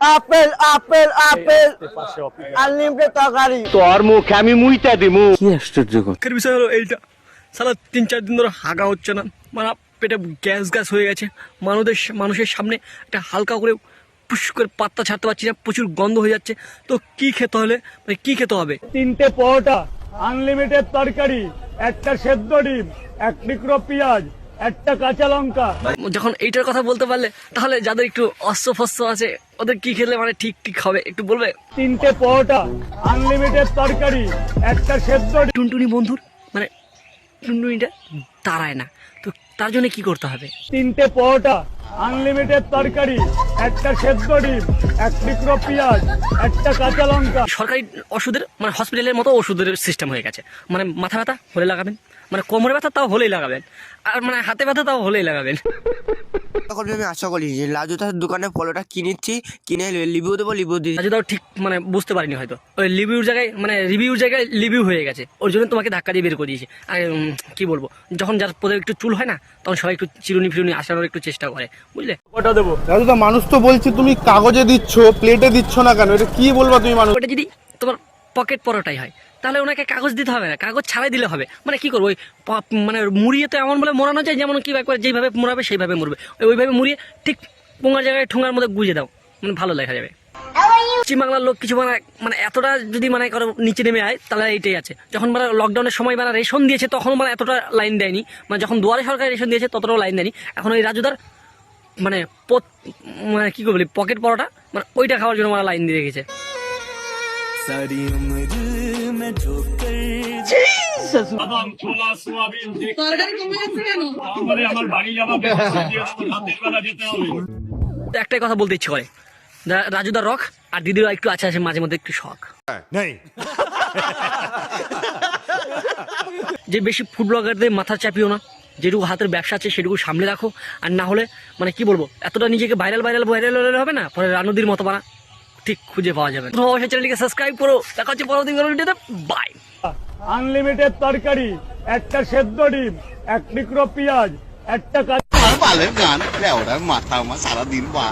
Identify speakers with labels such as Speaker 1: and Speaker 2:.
Speaker 1: Apple apple apple unlimited তরকারি।
Speaker 2: তোর মুখে আমি মুইতা দিমু। কি আশ্চর্য কথা।
Speaker 3: বিষয় হলো এইটা, সালা 3-4 দিন ধরে হাগা হচ্ছে না, মানে পেটে গ্যাস গ্যাস হয়ে গেছে। মানুষের সামনে একটা হালকা করে পুশ করে পাত্তা ছাড়তে পারছি না, প্রচুর গন্ধ হয়ে যাচ্ছে। তো কি খেতে হলে, মানে কি খেতে হবে?
Speaker 4: 3টে পরোটা, আনলিমিটেড তরকারি, একটা সেদ্ধ ডিম, 1 টুকরো পেঁয়াজ, একটা কাঁচা লঙ্কা।
Speaker 3: যখন এইটার কথা বলতে পারলে, তাহলে যাদের একটু অস্ত্রফস্ত্র আছে ওদের কি খেলে মানে ঠিক ঠিক হবে একটু বলবে?
Speaker 4: 3টে পরোটা, আনলিমিটেড তরকারি, একটা সেদ্ধ ডিম।
Speaker 3: টুনটুনি বন্ধুর মানে টুনটুনিটা দাঁড়ায় না, তো তার জন্য কি করতে হবে?
Speaker 4: 3টে পরোটা, আনলিমিটেড তরকারি, একটা সেদ্ধ ডিম, 1 টুকরো পেঁয়াজ, একটা কাঁচা লঙ্কা।
Speaker 3: সরকারি ওষুধের মানে হসপিটালের মতো ওষুধের সিস্টেম হয়ে গেছে। মানে মাথা ব্যথা হলে লাগাবেন, মানে কোমরে ব্যথা তাও হলেই লাগাবেন, আর মানে হাতে ব্যথা তাও হলেই লাগাবেন।
Speaker 5: তখন আমি আশা করি যে লাজুদার দোকানে পলোটা কিনেছি, কিনে লিভিউ দেবো, লিভিউ দিয়ে
Speaker 3: আজ তাও ঠিক মানে বুঝতে পারিনি, হয়তো ওই রিভিউর জায়গায় লিভিউ হয়ে গেছে, ওর জন্য তোমাকে ধাক্কা দিয়ে বের করে দিয়েছে। আর কি বলবো, যখন যার পদে একটু চুল হয় না, তখন সবাই একটু চিরুনি ফিরুনি আসানোর একটু চেষ্টা করে, বুঝলে?
Speaker 4: কটা দেবো?
Speaker 6: দাদা মানুষ তো বলছে তুমি কাগজে দিচ্ছ, প্লেটে দিচ্ছ না কেন? এটা কি বলবা তুমি মানুষ?
Speaker 3: ওটা যদি তোমার পকেট পরোটাই হয়, তাহলে ওনাকে কাগজ দিতে হবে না, কাগজ ছাড়াই দিলে হবে। মানে কি করবো, ওই মানে মুড়িয়ে তো এমন বলে মোড়ানো যায়, যেমন কি একবার যেইভাবে মোড়াবে সেইভাবে মুড়বে, ওইভাবে মুড়িয়ে ঠিক পোঙার জায়গায় ঠোঙার মধ্যে গুঁজে দাও, মানে ভালো দেখা যাবে। পশ্চিম বাংলার লোক কিছু মানে এতটা যদি মানে করো নিচে নেমে আয়, তাহলে এইটাই আছে। যখন মানে লকডাউনের সময় মানে রেশন দিয়েছে, তখন মানে এতটা লাইন দেয়নি, মানে যখন দুয়ারে সরকার রেশন দিয়েছে ততটাও লাইন দেয়নি। এখন ওই রাজুদার মানে মানে কি করবো পকেট পরোটা, মানে ওইটা খাওয়ার জন্য মানে লাইন দিয়ে রেখেছে।
Speaker 4: বাদাম, ছোলা, সোয়াবিন,
Speaker 7: তরকারি কমে যাচ্ছে কেন?
Speaker 4: আমার বাড়ি যাওয়া রাতের বেলা যেতে হবে।
Speaker 3: তো একটাই কথা বলতে ইচ্ছে করে, রাজুদার রক আর দিদির একটু আছে মাঝে মধ্যে একটু শখ যে বেশি ফুড ব্লগারদের মাথা চাপিও না, যেটুকু হাতের ব্যবসা আছে সেটুকু সামলে রাখো। আর না হলে মানে কি বলবো, এতটা নিজেকে ভাইরাল হবে না, পরে রানুদির মতো বানা ঠিক খুঁজে পাওয়া যাবে। তো অবশ্যই চ্যানেলটিকে সাবস্ক্রাইব করো, দেখা হচ্ছে পরবর্তী ভিডিওতে, বাই।
Speaker 4: আনলিমিটেড তরকারি, একটা সেদ্ধ ডিম, 1 টুকরো পেঁয়াজ, একটা কাঁচা
Speaker 2: বালের গান ওরা মাথা আমার সারাদিন বা